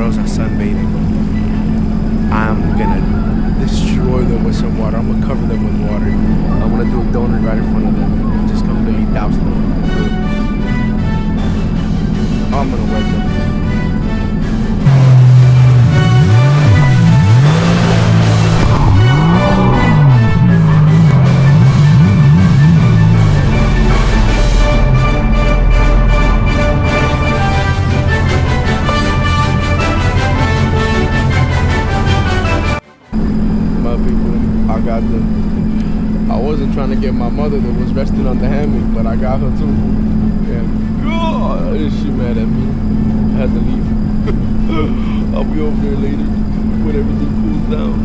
girls are sunbathing. I'm gonna destroy them with some water. I'm gonna cover them with water. I'm gonna do a donut right in front of them and just completely douse them. I'm gonna wet them. I got them. I wasn't trying to get my mother that was resting on the hammock, but I got her too. And she mad at me. I had to leave. I'll be over there later when everything cools down.